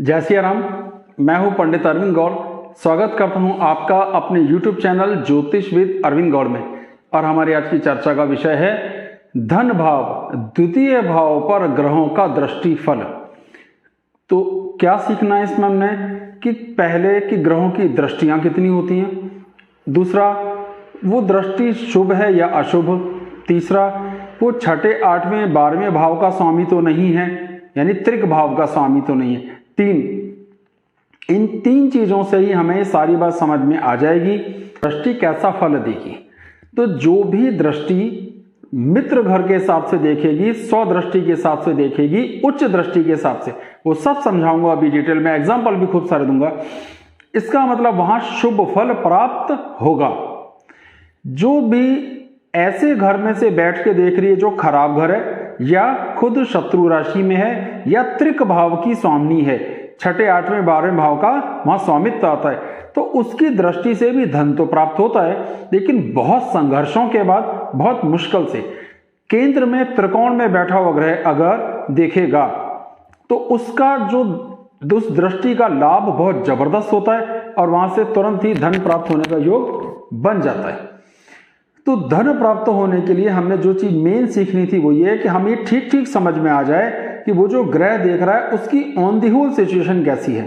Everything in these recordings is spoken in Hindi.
जय सिया राम। मैं हूं पंडित अरविंद गौड़। स्वागत करता हूं आपका अपने YouTube चैनल ज्योतिष विद अरविंद गौड़ में। और हमारी आज की चर्चा का विषय है धन भाव, द्वितीय भाव पर ग्रहों का दृष्टि फल। तो क्या सीखना है इसमें हमने कि पहले कि ग्रहों की दृष्टियां कितनी होती हैं, दूसरा वो दृष्टि शुभ है या अशुभ, तीसरा वो छठे, आठवें, 12वें भाव का स्वामी तो नहीं है, यानी त्रिक भाव का स्वामी तो नहीं है। इन तीन चीजों से ही हमें सारी बात समझ में आ जाएगी दृष्टि कैसा फल देगी। तो जो भी दृष्टि मित्र घर के हिसाब से देखेगी, स्वदृष्टि के हिसाब से देखेगी, उच्च दृष्टि के हिसाब से, वो सब समझाऊंगा अभी डिटेल में, एग्जाम्पल भी खूब सारे दूंगा। इसका मतलब वहां शुभ फल प्राप्त होगा। जो भी ऐसे घर में से बैठ के देख रही है जो खराब घर है या खुद शत्रु राशि में है या त्रिक भाव की स्वामिनी है, छठे, आठवें, 12वें भाव का वहां स्वामित्व आता है, तो उसकी दृष्टि से भी धन तो प्राप्त होता है, लेकिन बहुत संघर्षों के बाद, बहुत मुश्किल से। केंद्र में त्रिकोण में बैठा हुआ ग्रह अगर देखेगा तो उसका जो उस दृष्टि का लाभ बहुत जबरदस्त होता है और वहां से तुरंत ही धन प्राप्त होने का योग बन जाता है। तो धन प्राप्त होने के लिए हमने जो चीज मेन सीखनी थी वो ये कि हमें ठीक ठीक समझ में आ जाए कि वो जो ग्रह देख रहा है उसकी ऑन दी होल सिचुएशन कैसी है।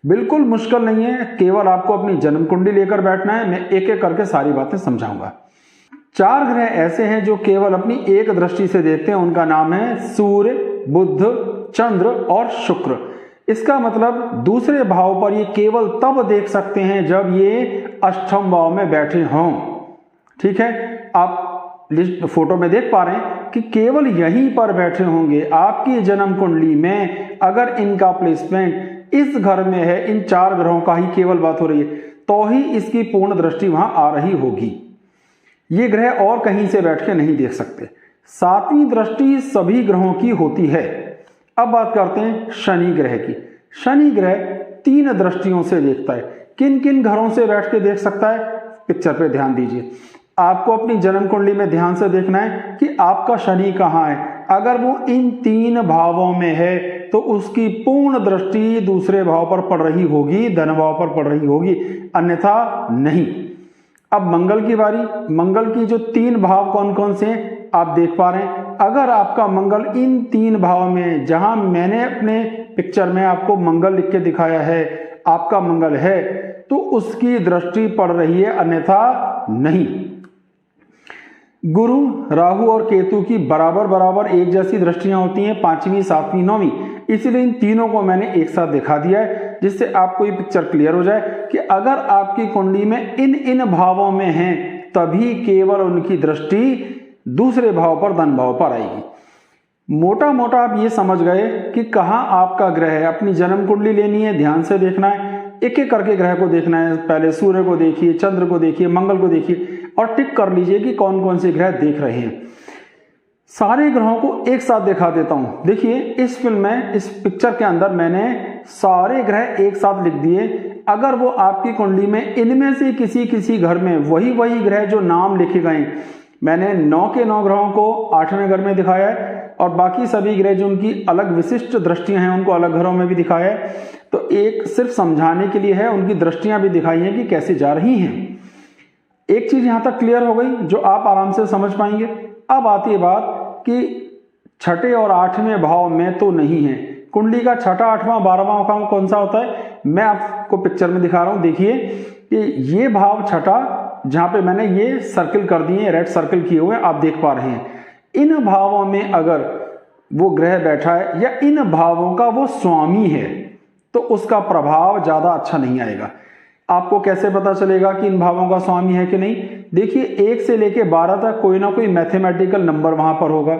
बिल्कुल मुश्किल नहीं है, केवल आपको अपनी जन्म कुंडली लेकर बैठना है। मैं एक एक करके सारी बातें समझाऊंगा। 4 ग्रह ऐसे हैं जो केवल अपनी एक दृष्टि से देखते हैं, उनका नाम है सूर्य, बुध, चंद्र और शुक्र। इसका मतलब दूसरे भाव पर ये केवल तब देख सकते हैं जब ये अष्टम भाव में बैठे हों। ठीक है, आप फोटो में देख पा रहे हैं कि केवल यहीं पर बैठे होंगे। आपकी जन्म कुंडली में अगर इनका प्लेसमेंट इस घर में है, इन 4 ग्रहों का ही केवल बात हो रही है, तो ही इसकी पूर्ण दृष्टि वहां आ रही होगी। ये ग्रह और कहीं से बैठ के नहीं देख सकते। 7वीं दृष्टि सभी ग्रहों की होती है। अब बात करते हैं शनि ग्रह की। शनि ग्रह 3 दृष्टियों से देखता है। किन किन घरों से बैठ के देख सकता है, पिक्चर पे ध्यान दीजिए। आपको अपनी जन्म कुंडली में ध्यान से देखना है कि आपका शनि कहाँ है। अगर वो इन 3 भावों में है तो उसकी पूर्ण दृष्टि दूसरे भाव पर पड़ रही होगी, धन भाव पर पड़ रही होगी, अन्यथा नहीं। अब मंगल की बारी। मंगल की जो 3 भाव कौन कौन से हैं आप देख पा रहे हैं। अगर आपका मंगल इन 3 भाव में, जहां मैंने अपने पिक्चर में आपको मंगल लिख के दिखाया है, आपका मंगल है, तो उसकी दृष्टि पड़ रही है, अन्यथा नहीं। गुरु, राहु और केतु की बराबर बराबर एक जैसी दृष्टियां होती हैं, 5वीं, 7वीं, 9वीं। इसलिए इन तीनों को मैंने एक साथ दिखा दिया है, जिससे आपको ये पिक्चर क्लियर हो जाए कि अगर आपकी कुंडली में इन भावों में हैं तभी केवल उनकी दृष्टि दूसरे भाव पर, धन भाव पर आएगी। मोटा मोटा आप ये समझ गए कि कहाँ आपका ग्रह है। अपनी जन्म कुंडली लेनी है, ध्यान से देखना है, एक एक करके ग्रह को देखना है। पहले सूर्य को देखिए, चंद्र को देखिए, मंगल को देखिए और टिक कर लीजिए कि कौन कौन से ग्रह देख रहे हैं। सारे ग्रहों को एक साथ दिखा देता हूं। देखिए इस फिल्म में, इस पिक्चर के अंदर मैंने सारे ग्रह एक साथ लिख दिए। अगर वो आपकी कुंडली में इनमें से किसी घर में वही ग्रह जो नाम लिखे गए, मैंने 9 के 9 ग्रहों को 8वें घर में दिखाया है और बाकी सभी ग्रह जो उनकी अलग विशिष्ट दृष्टियां हैं उनको अलग घरों में भी दिखाया है। तो एक सिर्फ समझाने के लिए है, उनकी दृष्टियां भी दिखाई हैं कि कैसे जा रही हैं। एक चीज यहां तक क्लियर हो गई जो आप आराम से समझ पाएंगे। अब आती है बात कि छठे और 8वें भाव में तो नहीं है। कुंडली का छठा, 8वां, 12वां भाव कौन सा होता है, मैं आपको पिक्चर में दिखा रहा हूं। देखिए कि ये भाव छठा, जहां पे मैंने ये सर्किल कर दिए, रेड सर्किल किए हुए आप देख पा रहे हैं। इन भावों में अगर वो ग्रह बैठा है या इन भावों का वो स्वामी है तो उसका प्रभाव ज्यादा अच्छा नहीं आएगा। आपको कैसे पता चलेगा कि इन भावों का स्वामी है कि नहीं? देखिए 1 से लेके 12 तक कोई ना कोई मैथमेटिकल नंबर वहां पर होगा।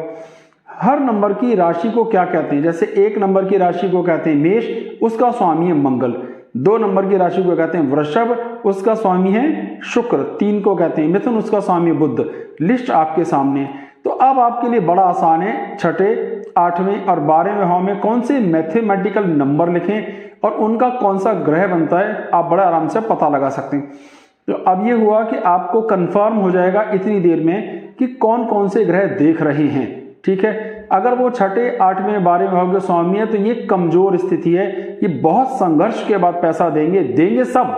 हर नंबर की राशि को क्या कहते हैं? जैसे 1 नंबर की राशि को कहते हैं मेष, उसका स्वामी है मंगल। 2 नंबर की राशि को कहते हैं वृषभ, उसका स्वामी है शुक्र। 3 को कहते हैं मिथुन, उसका स्वामी बुध। लिस्ट आपके सामने। तो अब आपके लिए बड़ा आसान है, छठे, 8वें और 12वें भाव में कौन से मैथमेटिकल नंबर लिखें और उनका कौन सा ग्रह बनता है, आप बड़ा आराम से पता लगा सकते हैं। तो अब ये हुआ कि आपको कंफर्म हो जाएगा इतनी देर में कि कौन कौन से ग्रह देख रहे हैं। ठीक है। अगर वो छठे, 8वें, 12वें भाव के स्वामी है तो ये कमजोर स्थिति है, ये बहुत संघर्ष के बाद पैसा देंगे सब,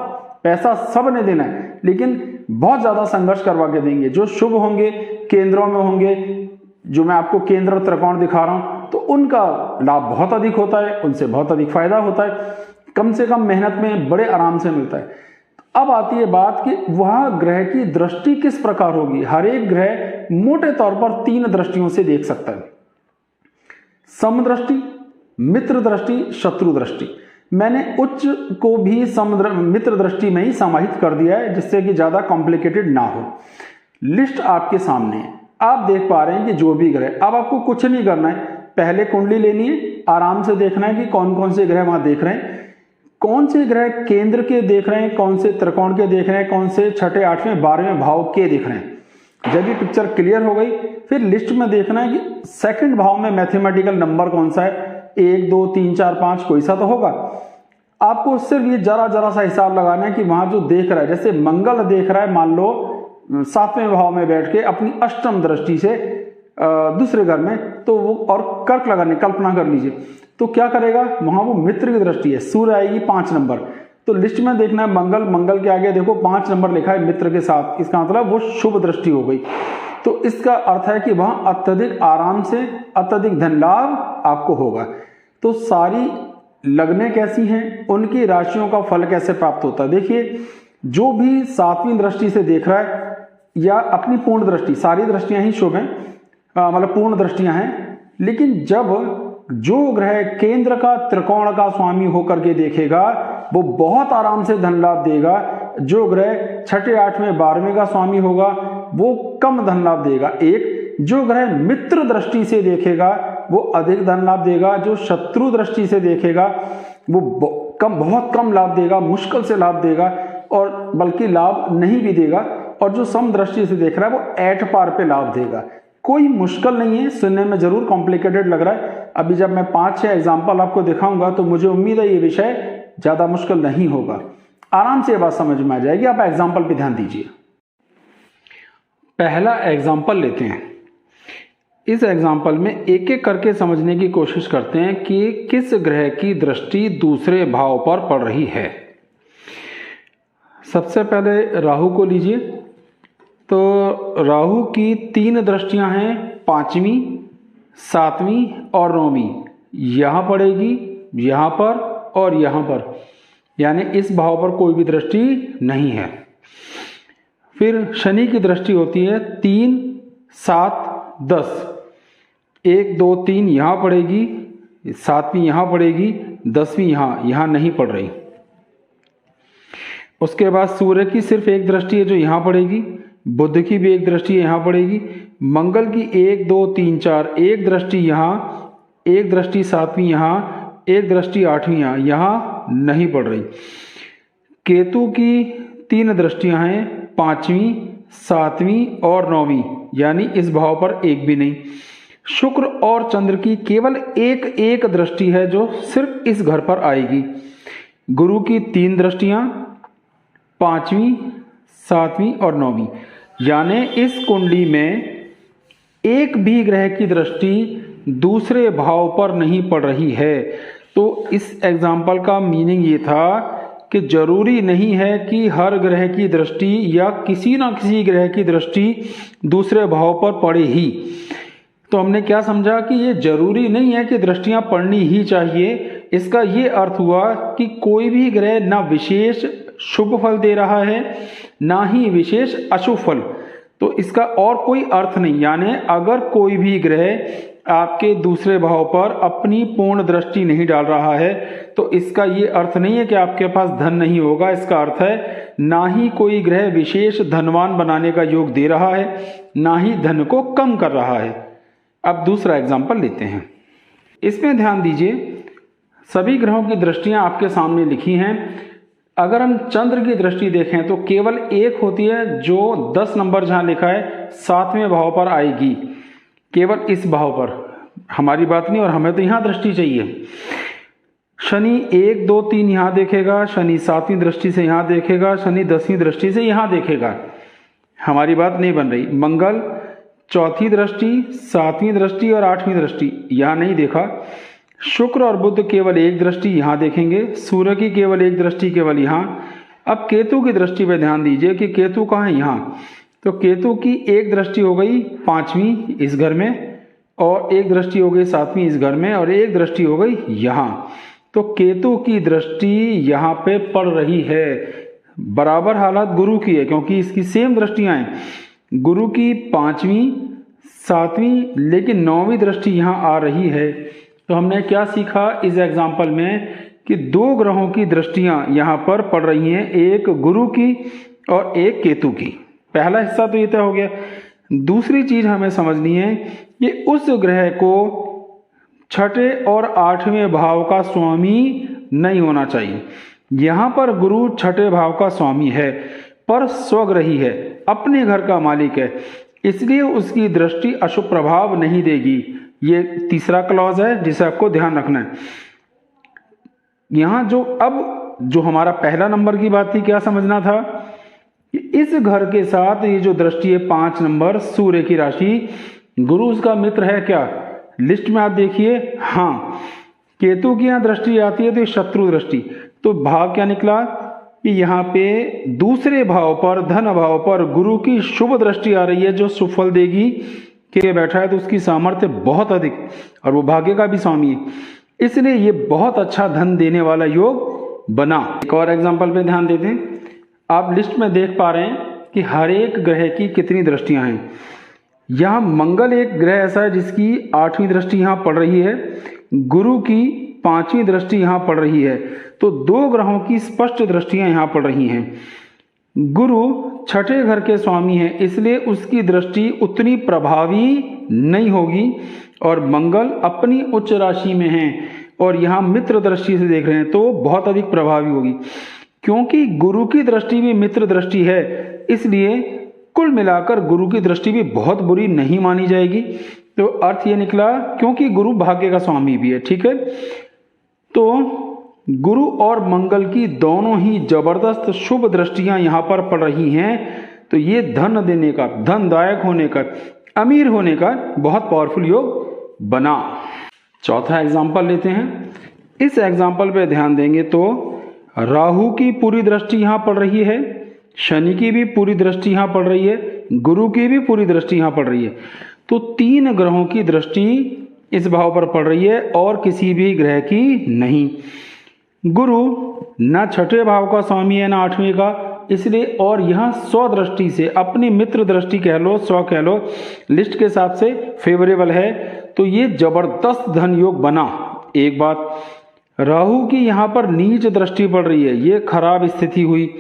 पैसा सब ने देना है, लेकिन बहुत ज्यादा संघर्ष करवा के देंगे। जो शुभ होंगे, केंद्रों में होंगे, जो मैं आपको केंद्र त्रिकोण दिखा रहा हूं, तो उनका लाभ बहुत अधिक होता है, उनसे बहुत अधिक फायदा होता है, कम से कम मेहनत में बड़े आराम से मिलता है। अब आती है बात कि वह ग्रह की दृष्टि किस प्रकार होगी। हर एक ग्रह मोटे तौर पर 3 दृष्टियों से देख सकता है, समदृष्टि, मित्र दृष्टि, शत्रु दृष्टि। मैंने उच्च को भी मित्र दृष्टि में ही समाहित कर दिया है, जिससे कि ज्यादा कॉम्प्लिकेटेड ना हो। लिस्ट आपके सामने है, आप देख पा रहे हैं कि जो भी ग्रह, अब आपको कुछ नहीं करना है, पहले कुंडली लेनी है, आराम से देखना है कि कौन कौन से ग्रह वहां देख रहे हैं, कौन से ग्रह केंद्र के देख रहे हैं, कौन से त्रिकोण के देख रहे हैं, कौन से छठे, 8वें, 12वें भाव के देख रहे हैं। जब ये पिक्चर क्लियर हो गई, फिर लिस्ट में देखना है कि सेकंड भाव में मैथमेटिकल नंबर कौन सा है, 1, 2, 3, 4, 5 कोई सा तो होगा। आपको सिर्फ ये जरा सा हिसाब लगाना है कि वहां जो देख रहा है, जैसे मंगल देख रहा है मान लो 7वें भाव में बैठ के अपनी अष्टम दृष्टि से दूसरे घर में, तो वो और कर्क लगाने, कल्पना कर लीजिए, तो क्या करेगा, वहां वो मित्र की दृष्टि है, सूर्य आएगी 5 नंबर, तो लिस्ट में देखना है मंगल के आगे देखो 5 नंबर लिखा है मित्र के साथ, इसका मतलब वो शुभ दृष्टि हो गई। तो इसका अर्थ है कि वहां अत्यधिक आराम से अत्यधिक धन लाभ आपको होगा। तो सारी लगने कैसी हैं, उनकी राशियों का फल कैसे प्राप्त होता है। देखिए, जो भी 7वीं दृष्टि से देख रहा है या अपनी पूर्ण दृष्टि, सारी दृष्टियां ही शुभ हैं, मतलब पूर्ण दृष्टियां हैं, लेकिन जब जो ग्रह केंद्र का त्रिकोण का स्वामी होकर के देखेगा वो बहुत आराम से धन लाभ देगा। जो ग्रह छठे, 8वें, 12वें का स्वामी होगा वो कम धन लाभ देगा। एक जो ग्रह मित्र दृष्टि से देखेगा वो अधिक धन लाभ देगा, जो शत्रु दृष्टि से देखेगा वो बहुत कम लाभ देगा, मुश्किल से लाभ देगा, और बल्कि लाभ नहीं भी देगा। और जो सम दृष्टि से देख रहा है वो एट पार पे लाभ देगा। कोई मुश्किल नहीं है, सुनने में जरूर कॉम्प्लिकेटेड लग रहा है। अभी जब मैं 5-6 एग्जाम्पल आपको दिखाऊंगा तो मुझे उम्मीद है ये विषय ज्यादा मुश्किल नहीं होगा, आराम से ये बात समझ में आ जाएगी। आप एग्जाम्पल पे ध्यान दीजिए। पहला एग्जाम्पल लेते हैं। इस एग्जाम्पल में एक एक करके समझने की कोशिश करते हैं कि किस ग्रह की दृष्टि दूसरे भाव पर पड़ रही है। सबसे पहले राहु को लीजिए। तो राहु की 3 दृष्टियां हैं, 5वीं, 7वीं और 9वीं। यहां पड़ेगी, यहां पर और यहां पर, यानी इस भाव पर कोई भी दृष्टि नहीं है। फिर शनि की दृष्टि होती है 3, 7, 10। 1, 2, 3 यहां पड़ेगी, 7वीं यहां पड़ेगी, 10वीं यहां नहीं पड़ रही। उसके बाद सूर्य की सिर्फ एक दृष्टि है जो यहां पड़ेगी, बुध की भी एक दृष्टि यहां पड़ेगी, मंगल की 1, 2, 3, 4 एक दृष्टि यहां, एक दृष्टि 7वीं यहां, एक दृष्टि 8वीं यहां नहीं पड़ रही। केतु की 3 दृष्टियां हैं, 5वीं, 7वीं और 9वीं, यानी इस भाव पर एक भी नहीं। शुक्र और चंद्र की केवल एक दृष्टि है जो सिर्फ इस घर पर आएगी। गुरु की 3 दृष्टियां, 5वीं, 7वीं और 9वीं, यानी इस कुंडली में एक भी ग्रह की दृष्टि दूसरे भाव पर नहीं पड़ रही है। तो इस एग्जाम्पल का मीनिंग ये था कि जरूरी नहीं है कि हर ग्रह की दृष्टि या किसी न किसी ग्रह की दृष्टि दूसरे भाव पर पड़े ही। तो हमने क्या समझा कि ये जरूरी नहीं है कि दृष्टियां पड़नी ही चाहिए। इसका ये अर्थ हुआ कि कोई भी ग्रह ना विशेष शुभ फल दे रहा है ना ही विशेष अशुभ फल, तो इसका और कोई अर्थ नहीं। यानी अगर कोई भी ग्रह आपके दूसरे भाव पर अपनी पूर्ण दृष्टि नहीं डाल रहा है तो इसका ये अर्थ नहीं है कि आपके पास धन नहीं होगा। इसका अर्थ है ना ही कोई ग्रह विशेष धनवान बनाने का योग दे रहा है, ना ही धन को कम कर रहा है। अब दूसरा एग्जाम्पल लेते हैं। इसमें ध्यान दीजिए, सभी ग्रहों की दृष्टियां आपके सामने लिखी हैं। अगर हम चंद्र की दृष्टि देखें तो केवल एक होती है जो 10 नंबर जहां लिखा है 7वें भाव पर आएगी, केवल इस भाव पर। हमारी बात नहीं, और हमें तो यहां दृष्टि चाहिए। शनि 1, 2, 3 यहां देखेगा, शनि 7वीं दृष्टि से यहां देखेगा, शनि 10वीं दृष्टि से यहां देखेगा। हमारी बात नहीं बन रही। मंगल चौथी दृष्टि, सातवीं दृष्टि और आठवीं दृष्टि यहाँ नहीं देखा। शुक्र और बुध केवल एक दृष्टि यहाँ देखेंगे, सूर्य की केवल एक दृष्टि केवल यहाँ। अब केतु की दृष्टि पे ध्यान दीजिए कि केतु कहाँ है, यहाँ। तो केतु की एक दृष्टि हो गई पांचवी इस घर में, और एक दृष्टि हो गई सातवीं इस घर में, और एक दृष्टि हो गई यहाँ। तो केतु की दृष्टि यहाँ पे पड़ रही है। बराबर हालत गुरु की है, क्योंकि इसकी सेम दृष्टियां हैं, गुरु की पांचवी सातवीं, लेकिन नौवीं दृष्टि यहाँ आ रही है। तो हमने क्या सीखा इस एग्जाम्पल में कि दो ग्रहों की दृष्टियां यहाँ पर पड़ रही हैं, एक गुरु की और एक केतु की। पहला हिस्सा तो ये तय हो गया। दूसरी चीज हमें समझनी है कि उस ग्रह को छठे और आठवें भाव का स्वामी नहीं होना चाहिए। यहाँ पर गुरु छठे भाव का स्वामी है, पर स्वग्रही है, अपने घर का मालिक है, इसलिए उसकी दृष्टि अशुभ प्रभाव नहीं देगी। ये तीसरा क्लॉज है जिसे आपको ध्यान रखना है। यहाँ जो हमारा पहला नंबर की बात थी, क्या समझना था कि इस घर के साथ ये जो दृष्टि है 5 नंबर, सूर्य की राशि, गुरु उसका मित्र है क्या? लिस्ट में आप देखिए, हाँ, केतु की यहाँ दृष्टि आती है तो ये शत्रु दृष्टि। तो भाव क्या निकला कि यहाँ पे दूसरे भाव पर, धन भाव पर गुरु की शुभ दृष्टि आ रही है, जो सुफल देगी। के बैठा है तो उसकी सामर्थ्य बहुत अधिक, और वो भाग्य का भी स्वामी है, इसलिए ये बहुत अच्छा धन देने वाला योग बना। एक और एग्जांपल पे ध्यान देते हैं। आप लिस्ट में देख पा रहे हैं कि हर एक ग्रह की कितनी दृष्टियां हैं। यहाँ मंगल एक ग्रह ऐसा है जिसकी 8वीं दृष्टि यहाँ पड़ रही है, गुरु की 5वीं दृष्टि यहाँ पड़ रही है। तो दो ग्रहों की स्पष्ट दृष्टियां यहाँ पड़ रही हैं। गुरु छठे घर के स्वामी हैं, इसलिए उसकी दृष्टि उतनी प्रभावी नहीं होगी, और मंगल अपनी उच्च राशि में हैं और यहाँ मित्र दृष्टि से देख रहे हैं तो बहुत अधिक प्रभावी होगी। क्योंकि गुरु की दृष्टि भी मित्र दृष्टि है, इसलिए कुल मिलाकर गुरु की दृष्टि भी बहुत बुरी नहीं मानी जाएगी। तो अर्थ ये निकला, क्योंकि गुरु भाग्य का स्वामी भी है, ठीक है। तो गुरु और मंगल की दोनों ही जबरदस्त शुभ दृष्टियां यहाँ पर पड़ रही हैं। तो ये धन देने का, धनदायक होने का, अमीर होने का बहुत पावरफुल योग बना। चौथा एग्जाम्पल लेते हैं। इस एग्जाम्पल पे ध्यान देंगे तो राहु की पूरी दृष्टि यहाँ पड़ रही है, शनि की भी पूरी दृष्टि यहाँ पड़ रही है, गुरु की भी पूरी दृष्टि यहाँ पड़ रही है। तो 3 ग्रहों की दृष्टि इस भाव पर पड़ रही है और किसी भी ग्रह की नहीं। गुरु न छठे भाव का स्वामी है, न 8वें का, इसलिए और यह स्वदृष्टि से, अपनी मित्र दृष्टि कह लो, स्व कह लो, लिस्ट के हिसाब से फेवरेबल है। तो ये जबरदस्त धन योग बना। एक बात, राहु की यहाँ पर नीच दृष्टि पड़ रही है, ये खराब स्थिति हुई।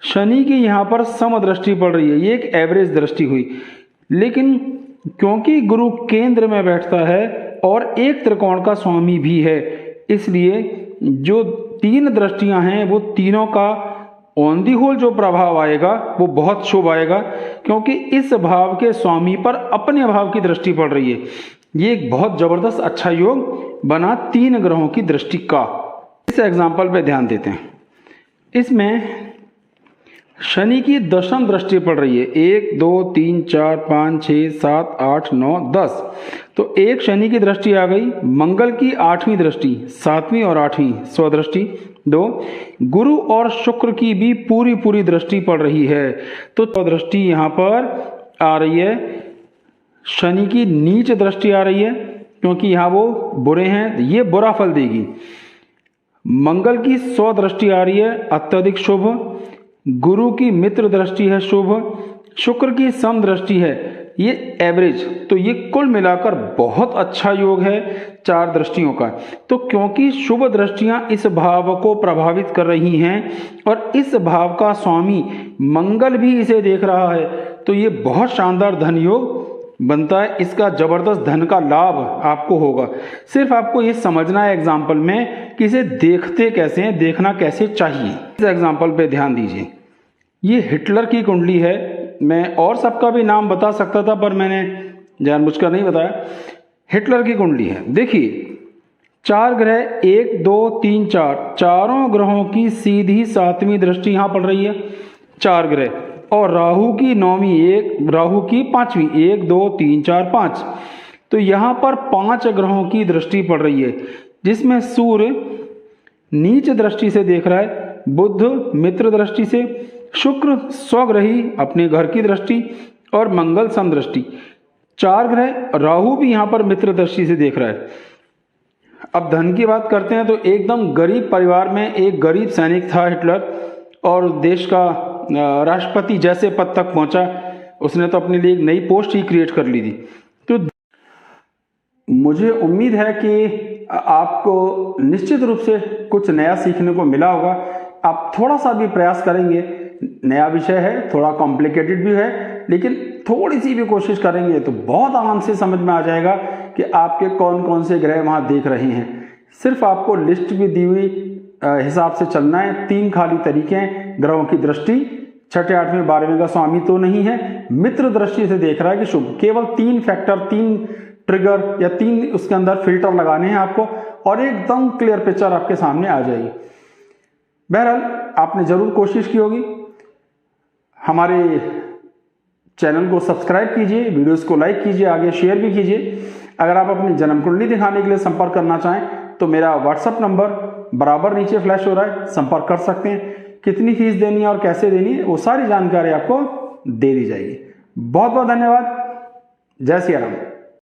शनि की यहाँ पर सम दृष्टि पड़ रही है, ये एक एवरेज दृष्टि हुई। लेकिन क्योंकि गुरु केंद्र में बैठता है और एक त्रिकोण का स्वामी भी है, इसलिए जो 3 दृष्टियां हैं वो तीनों का ऑन दी होल जो प्रभाव आएगा वो बहुत शुभ आएगा, क्योंकि इस भाव के स्वामी पर अपने भाव की दृष्टि पड़ रही है। ये एक बहुत जबरदस्त अच्छा योग बना 3 ग्रहों की दृष्टि का। इस एग्जाम्पल पे ध्यान देते हैं। इसमें शनि की दशम दृष्टि पड़ रही है, 1 2 3 4 5 6 7 8 9 10। तो एक शनि की दृष्टि आ गई। मंगल की 8वीं दृष्टि, 7वीं और 8वीं स्वदृष्टि 2। गुरु और शुक्र की भी पूरी दृष्टि पड़ रही है। तो दृष्टि यहाँ पर आ रही है। शनि की नीच दृष्टि आ रही है, क्योंकि यहाँ वो बुरे हैं, ये बुरा फल देगी। मंगल की स्वदृष्टि आ रही है, अत्यधिक शुभ। गुरु की मित्र दृष्टि है, शुभ। शुक्र की सम दृष्टि है, ये एवरेज। तो ये कुल मिलाकर बहुत अच्छा योग है 4 दृष्टियों का। तो क्योंकि शुभ दृष्टियां इस भाव को प्रभावित कर रही हैं और इस भाव का स्वामी मंगल भी इसे देख रहा है, तो ये बहुत शानदार धन योग बनता है। इसका जबरदस्त धन का लाभ आपको होगा। सिर्फ आपको ये समझना है एग्जाम्पल में कि इसे देखते कैसे हैं, देखना कैसे चाहिए। इस एग्जाम्पल पे ध्यान दीजिए। ये हिटलर की कुंडली है। मैं और सबका भी नाम बता सकता था, पर मैंने जानबूझकर नहीं बताया। हिटलर की कुंडली है। देखिए 4 ग्रह, 1 2 3 4, चारों ग्रहों की सीधी 7वीं दृष्टि यहाँ पड़ रही है। 4 ग्रह, और राहु की नौवीं, एक राहु की पांचवीं, 1 2 3 4 5। तो यहाँ पर 5 ग्रहों की दृष्टि पड़ रही है, जिसमें सूर्य नीच दृष्टि से देख रहा है, बुध मित्र दृष्टि से, शुक्र स्वग्रही अपने घर की दृष्टि और मंगल समदृष्टि। 4 ग्रह, राहु भी यहाँ पर मित्र दृष्टि से देख रहा है। अब धन की बात करते हैं तो एकदम गरीब परिवार में एक गरीब सैनिक था हिटलर, और देश का राष्ट्रपति जैसे पद तक पहुंचा, उसने तो अपने लिए एक नई पोस्ट ही क्रिएट कर ली थी। तो मुझे उम्मीद है कि आपको निश्चित रूप से कुछ नया सीखने को मिला होगा। आप थोड़ा सा भी प्रयास करेंगे, नया विषय है, थोड़ा कॉम्प्लिकेटेड भी है, लेकिन थोड़ी सी भी कोशिश करेंगे तो बहुत आराम से समझ में आ जाएगा कि आपके कौन कौन से ग्रह वहां देख रहे हैं। सिर्फ आपको लिस्ट भी दी हुई हिसाब से चलना है। 3 खाली तरीके हैं ग्रहों की दृष्टि। 6ठे 8वें 12वें का स्वामी तो नहीं है, मित्र दृष्टि से देख रहा है कि शुभ। केवल 3 फैक्टर, 3 ट्रिगर या 3 उसके अंदर फिल्टर लगाने हैं आपको, और एकदम क्लियर पिक्चर आपके सामने आ जाएगी। बहरहाल आपने जरूर कोशिश की होगी। हमारे चैनल को सब्सक्राइब कीजिए, वीडियोस को लाइक कीजिए, आगे शेयर भी कीजिए। अगर आप अपनी जन्म कुंडली दिखाने के लिए संपर्क करना चाहें तो मेरा व्हाट्सएप नंबर बराबर नीचे फ्लैश हो रहा है, संपर्क कर सकते हैं। कितनी फीस देनी है और कैसे देनी है वो सारी जानकारी आपको दे दी जाएगी। बहुत बहुत धन्यवाद। जय सिया राम।